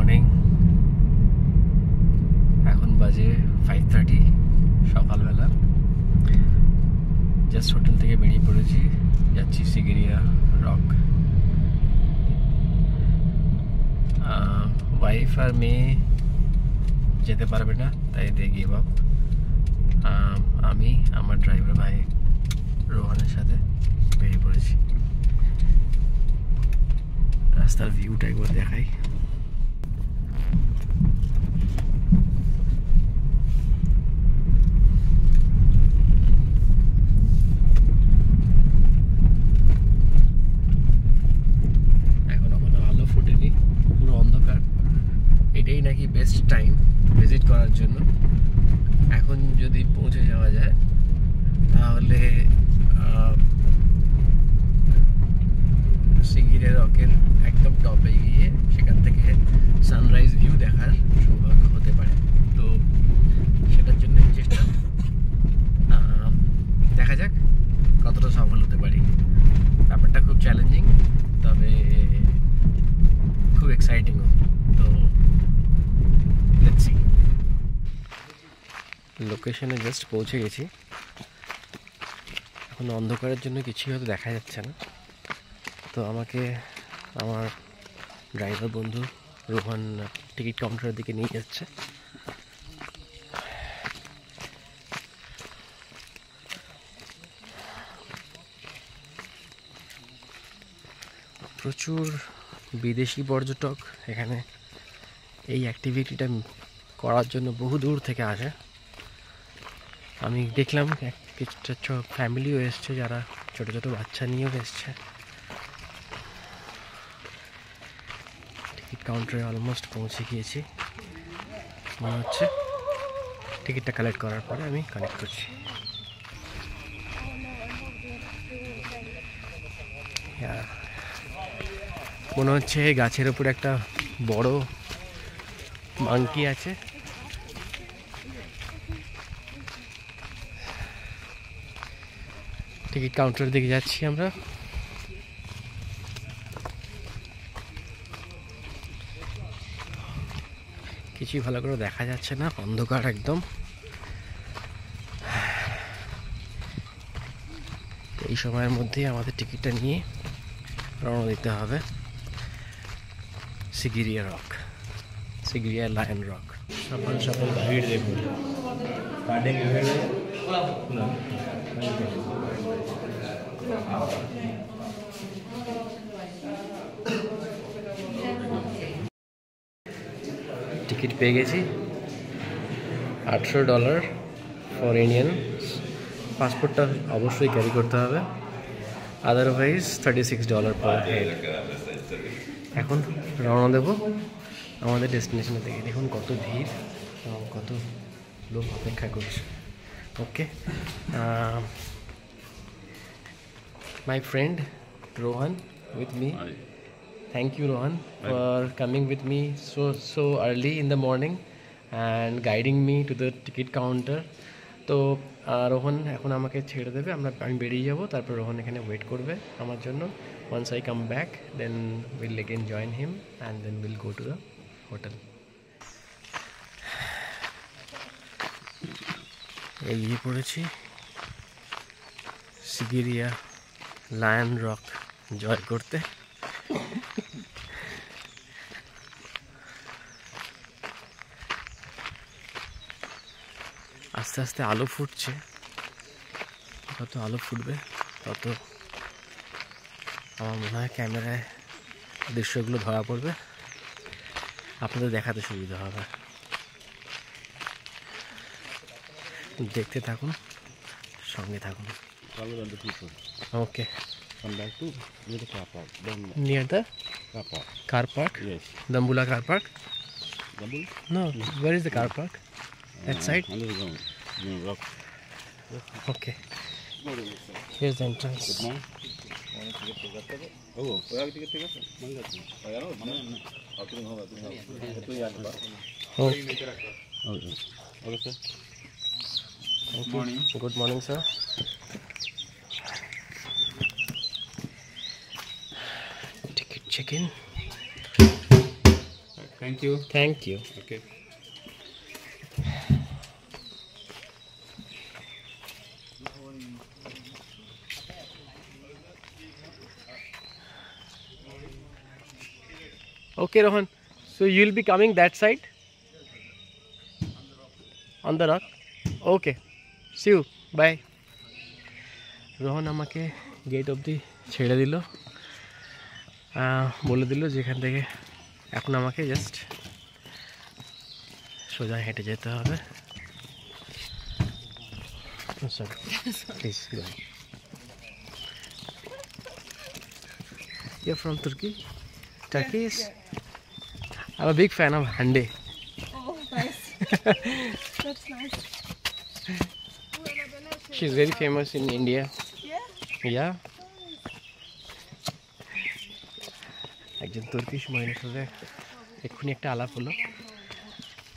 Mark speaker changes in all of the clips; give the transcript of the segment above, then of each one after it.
Speaker 1: Morning. এখন বাজে 5:30 সকালবেলা। জাস্ট হোটেল থেকে বেরিয়ে পড়েছি, যাচ্ছি সিগিরিয়া রক। ওয়াইফ আর মেয়ে যেতে পারবে না, তাই দিয়ে গিভ আপ। আমি আমার ড্রাইভার ভাই রোহানের সাথে বেরিয়ে পড়েছি। রাস্তার ভিউটা একবার দেখাই। এখনো কোনো আলো ফুটেনি, পুরো অন্ধকার। এটাই নাকি বেস্ট টাইম ভিজিট করার জন্য। এখন যদি পৌঁছে যাওয়া যায় তাহলে সিগিরিয়া রকের একদম টপে গিয়ে সেখান থেকে সানরাইজ ভিউ দেখার সৌভাগ্য হতে পারে। তো সেটার জন্য চেষ্টা, দেখা যাক কতটা সফল হতে পারি। ব্যাপারটা খুব চ্যালেঞ্জিং, তবে খুব এক্সাইটিংও। তো লেটস সি। লোকেশনে জাস্ট পৌঁছে গেছি। এখন অন্ধকারের জন্য কিছুই হয়তো দেখা যাচ্ছে না। তো আমাকে আমার ড্রাইভার বন্ধু রোহন টিকিট কাউন্টারের দিকে নিয়ে যাচ্ছে। প্রচুর বিদেশি পর্যটক এখানে এই অ্যাক্টিভিটিটা করার জন্য বহু দূর থেকে আসে। আমি দেখলাম কিছু ফ্যামিলিও এসছে, যারা ছোটো ছোটো বাচ্চা নিয়েও এসছে। টিকিট কাউন্টারে অলমোস্ট পৌঁছে গিয়েছি মনে হচ্ছে। টিকিটটা কালেক্ট করার পরে আমি কানেক্ট করছি। মনে হচ্ছে গাছের ওপর একটা বড় মাংকি আছে। টিকিট কাউন্টারের দিকে যাচ্ছি আমরা। কিছুই ভালো করে দেখা যাচ্ছে না, অন্ধকার একদম। এই সময়ের মধ্যেই আমাদের টিকিটটা নিয়ে রওনা দিতে হবে Sigiriya rock, Sigiriya lion rock. সকাল সকাল ভিড় দেখুন। টিকিট পেয়ে গেছি, $800 ফর ইন্ডিয়ান। পাসপোর্টটা অবশ্যই ক্যারি করতে হবে, আদারওয়াইজ $36 পার হেড। এখন রওনা দেব আমাদের ডেস্টিনেশনের দিকে। দেখুন কত ভিড় এবং কত লোক অপেক্ষা করছে। Okay, my friend Rohan with me.
Speaker 2: Hi.
Speaker 1: Thank you, Rohan, for coming with me so early in the morning and guiding me to the ticket counter. তো রোহন এখন আমাকে ছেড়ে দেবে, আমি বেরিয়ে যাব। তারপর রোহন এখানে ওয়েট করবে আমার জন্য। once I come back, then we'll again join him and then we'll go to the hotel. এগিয়ে পড়েছি সিগিরিয়া লায়ন রক জয় করতে। আস্তে আস্তে আলো ফুটছে, যত আলো ফুটবে তত আমার মনে হয় ক্যামেরায় দৃশ্যগুলো ধরা পড়বে, আপনাদের দেখাতে সুবিধা হবে। দেখতে থাকুন, সঙ্গে থাকুন। ওকে,
Speaker 2: Come back to near the car park. Then
Speaker 1: near the
Speaker 2: car park.
Speaker 1: car park?
Speaker 2: Yes.
Speaker 1: Dambula car park?
Speaker 2: Double?
Speaker 1: No, where is the car park? That side?
Speaker 2: Underground. Rock.
Speaker 1: Okay, here's the entrance.
Speaker 2: Good morning. Oh, ticket take us.
Speaker 1: Okay.
Speaker 2: Okay. Okay, sir.
Speaker 1: Thank you. Good morning, sir. Ticket check-in.
Speaker 2: Thank you.
Speaker 1: Thank you.
Speaker 2: Okay.
Speaker 1: Okay, Rohan. So you'll be coming that side? On the rock? Okay. See you. Bye. Rohan আমাকে gate অবধি ছেড়ে দিল, বলে দিল যেখান থেকে এখন আমাকে জাস্ট সোজা হেঁটে যেতে হবে। Sorry, please go. You're from Turkey? Turkey is? I'm a big fan of hande.
Speaker 3: Oh, nice. That's nice.
Speaker 1: She's very famous in India.
Speaker 3: Yeah?
Speaker 1: Yeah. একজন তুর্কিশ মহিলার সাথে এক্ষুনি একটা আলাপ হলো।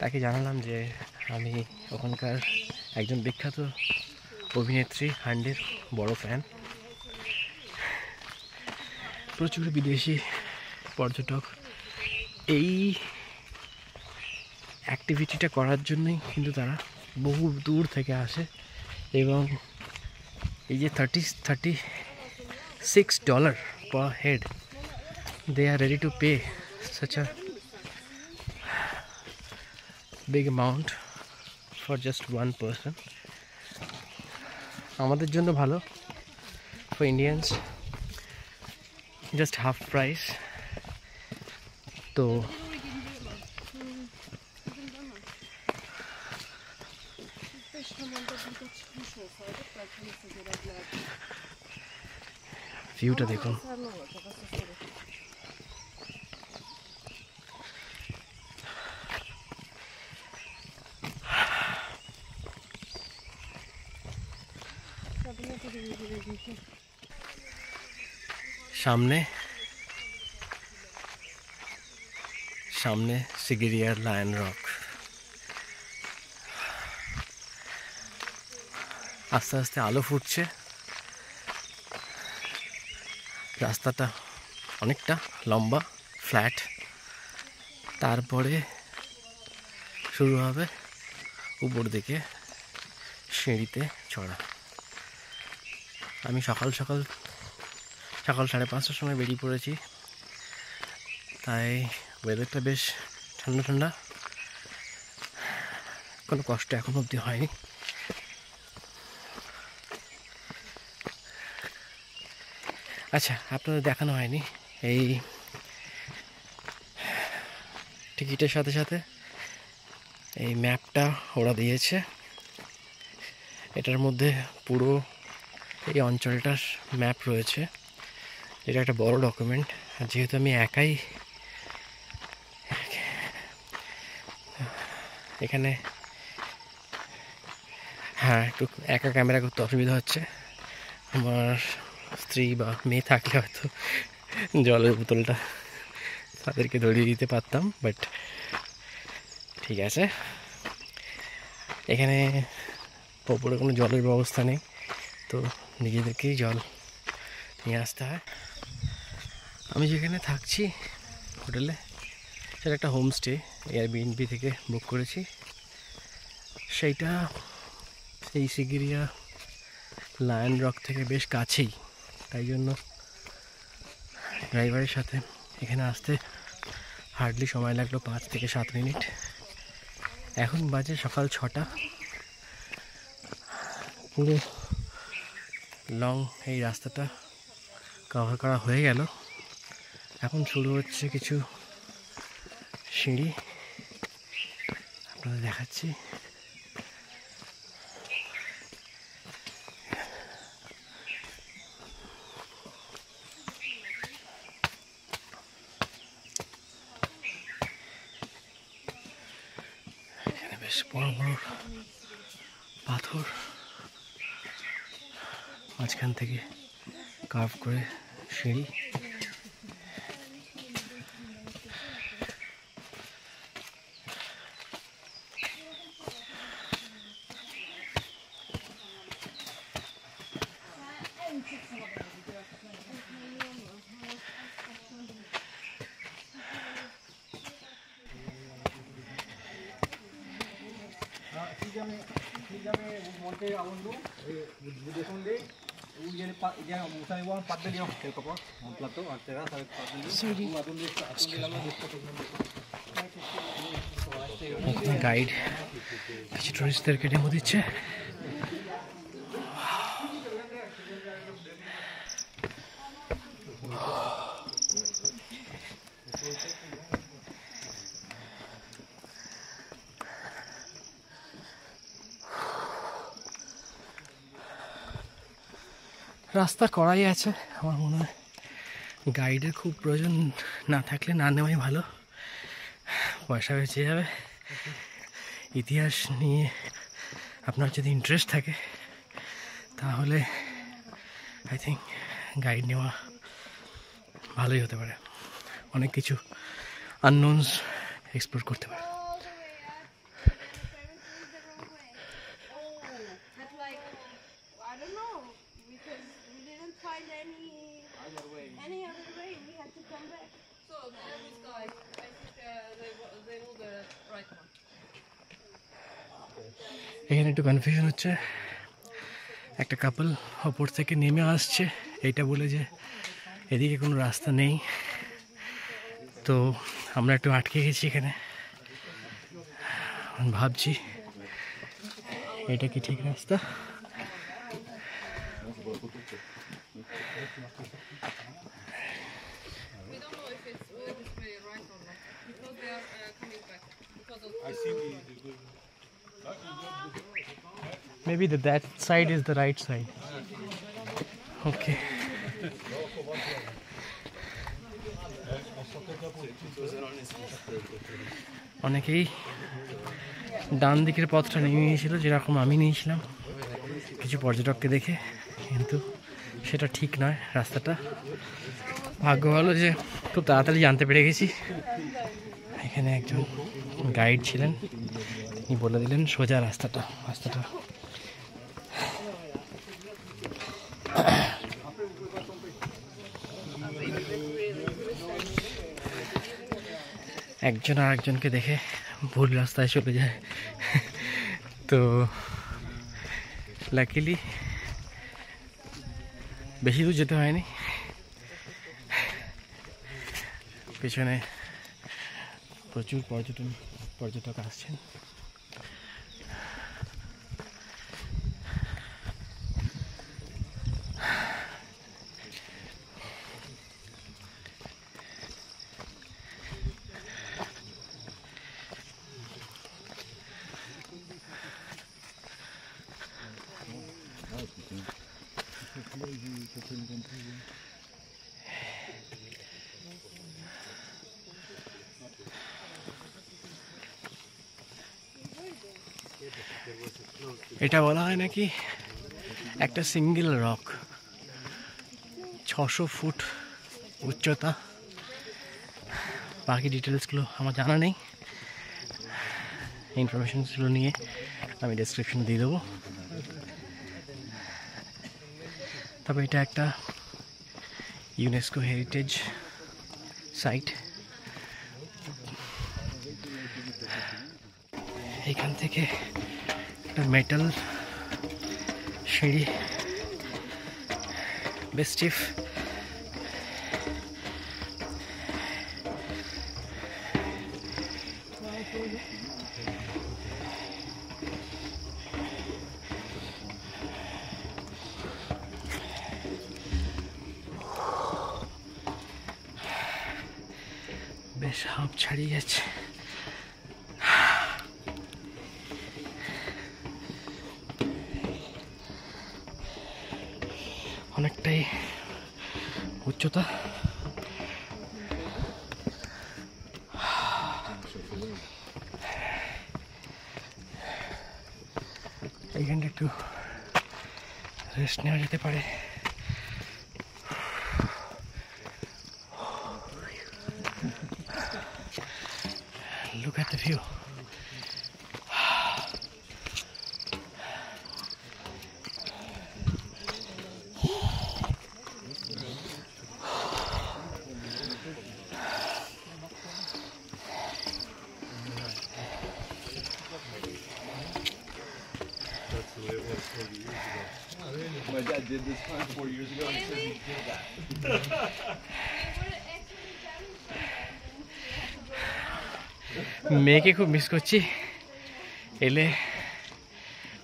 Speaker 1: তাকে জানালাম যে আমি ওখানকার একজন বিখ্যাত অভিনেত্রী হান্ডের বড় ফ্যান। প্রচুর বিদেশি পর্যটক এই অ্যাক্টিভিটিটা করার জন্যই কিন্তু তারা বহু দূর থেকে আসে, এবং এই যে $36 per head, they are ready to pay such a big amount for just one person. আমাদের জন্য ভালো, for Indians just half price. তো ভিউটা দেখুন। সামনে সামনে সিগিরিয়ার লায়ন রক। আস্তে আস্তে আলো ফুটছে, রাস্তাটা অনেকটা লম্বা ফ্ল্যাট, তারপরে শুরু হবে উপর দিকে সিঁড়িতে চড়া। আমি সকাল 5:30টার সময় বেরিয়ে পড়েছি, তাই ওয়েদারটা বেশ ঠান্ডা ঠান্ডা, কোনো কষ্ট এখন অবধি হয়নি। আচ্ছা, আপনাদের দেখানো হয়নি, এই টিকিটের সাথে সাথে এই ম্যাপটা ওরা দিয়েছে। এটার মধ্যে পুরো এই অঞ্চলটার ম্যাপ রয়েছে। এটা একটা বড় ডকুমেন্ট, আর যেহেতু আমি একাই এখানে, হ্যাঁ, একটু একা ক্যামেরা করতে অসুবিধা হচ্ছে। আমার স্ত্রী বা মেয়ে থাকলে হয়তো জলের বোতলটা তাদেরকে ধরিয়ে দিতে পারতাম, বাট ঠিক আছে। এখানে ওপরে কোনো জলের ব্যবস্থা নেই, তো নিজেদেরকেই জল নিয়ে আসতে হয়। আমি যেখানে থাকছি হোটেলে, সেটা একটা হোমস্টে, এয়ারবিএনবি থেকে বুক করেছি। সেইটা এই সিগিরিয়া লায়ন রক থেকে বেশ কাছেই, তাই জন্য ড্রাইভারের সাথে এখানে আসতে হার্ডলি সময় লাগলো 5 থেকে 7 মিনিট। এখন বাজে সকাল 6টা। পুরো লং এই রাস্তাটা কভার করা হয়ে গেল। এখন শুরু হচ্ছে কিছু সিঁড়ি, আপনাদের দেখাচ্ছি। এখানে বেশ বড় বড় পাথর, মাঝখান থেকে কার্ভ করে সিঁড়ি। গাইড কিছু টুরিস্টদেরকে ডেমো দিচ্ছে। রাস্তা করাই আছে, আমার মনে হয় গাইডের খুব প্রয়োজন না থাকলে না নেওয়াই ভালো, পয়সা বেঁচে যাবে। ইতিহাস নিয়ে আপনার যদি ইন্টারেস্ট থাকে তাহলে আই থিঙ্ক গাইড নেওয়া ভালোই হতে পারে, অনেক কিছু আননোনস এক্সপ্লোর করতে পারে।
Speaker 3: Any other way, we had to come back. So those guys, I think they know the right one.
Speaker 1: এখানে একটু কনফিউশন হচ্ছে, একটা কাপল ওপর থেকে নেমে আসছে এইটা বলে যে এদিকে কোনো রাস্তা নেই, তো আমরা একটু আটকে গেছি এখানে। ভাবছি এটা কি ঠিক রাস্তা?
Speaker 3: We don't know if it's this way right or not because they are coming back because of
Speaker 1: Maybe that side is the right side. Okay. অনেকেই ডান দিকের পথটা নিয়ে নিয়েছিল যেরকম আমি নিয়েছিলাম কিছু পর্যটককে দেখে, কিন্তু সেটা ঠিক নয় রাস্তাটা। ভাগ্য ভালো যে খুব তাড়াতাড়ি জানতে পেরে গেছি। এখানে একজন গাইড ছিলেন, তিনি বলে দিলেন সোজা রাস্তাটা। একজন আর একজনকে দেখে ভুল রাস্তায় চলে যায়, তো লাকিলি বেশি দূর যেতে হয়নি। পেছনে প্রচুর পর্যটক আসছেন। এটা বলা হয় নাকি একটা সিঙ্গেল রক, 600 ফুট উচ্চতা। বাকি ডিটেলসগুলো আমার জানা নেই, ইনফরমেশনসগুলো নিয়ে আমি ডেসক্রিপশন দিয়ে দেবো। তবে এটা একটা ইউনেস্কো হেরিটেজ সাইট। এখান থেকে একটা মেটাল সিঁড়ি, বেশ স্টিফ। বেশ হাঁপ ছাড়িয়ে যাচ্ছে। অনেকটাই উচ্চতা। এইখানটা একটু রেস্ট নেওয়া যেতে পারে। Look at the view.
Speaker 4: My dad did this climb 4 years ago, and he says he did that.
Speaker 3: They were actually challenged sometimes, and then
Speaker 1: মেয়েকে খুব মিস করছি, এলে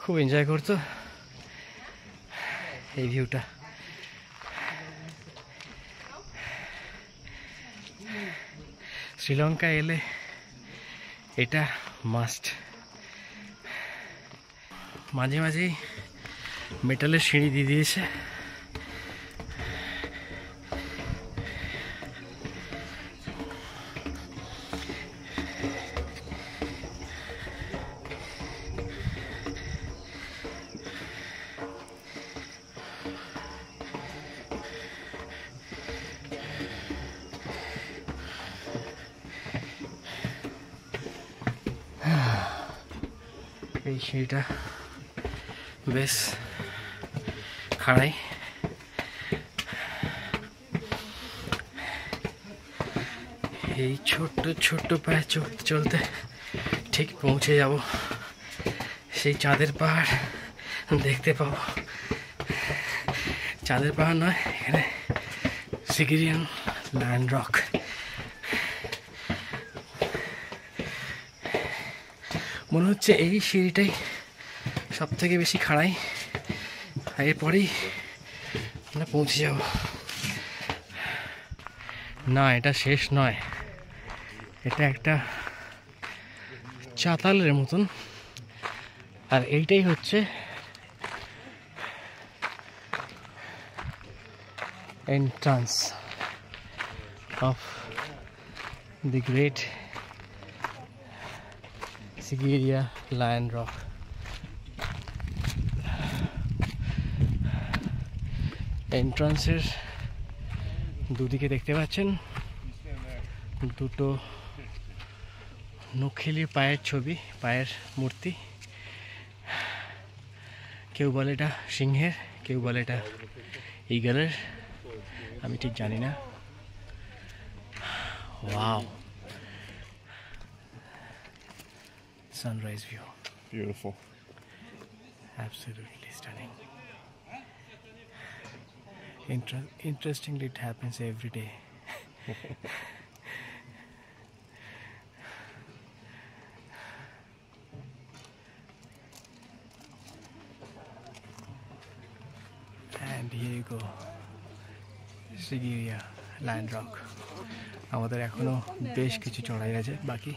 Speaker 1: খুব এনজয় করতো এই ভিউটা। শ্রীলঙ্কা এলে এটা মাস্ট। মাঝে মাঝেই মেটালের সিঁড়ি দিয়ে দিয়েছে। এই সিঁড়িটা বেশ খাড়াই। এই ছোট্ট ছোট্ট পায়ে চলতে চলতে ঠিক পৌঁছে যাব, সেই চাঁদের পাহাড় দেখতে পাবো। চাঁদের পাহাড় নয়, এখানে সিগিরিয়ান ল্যান্ড রক। মনে হচ্ছে এই সিঁড়িটাই সব থেকে বেশি খাড়াই, এরপরেই আমরা পৌঁছে যাব। না, এটা শেষ নয়, এটা একটা চাতালের মতন। আর এইটাই হচ্ছে entrance of the great Sigiriya lion rock. এন্ট্রান্সের দুদিকে দেখতে পাচ্ছেন দুটো নখিলি পায়ের ছবি, পায়ের মূর্তি। কেউ বলে এটা সিংহের, কেউ বলে এটা ঈগলের, আমি ঠিক জানি না। Wow, sunrise view,
Speaker 4: Beautiful.
Speaker 1: absolutely stunning. Interestingly, it happens every day. And here you go, Sigiriya Land Rock. আমাদের এখনো বেশ কিছু চড়াই আছে বাকি।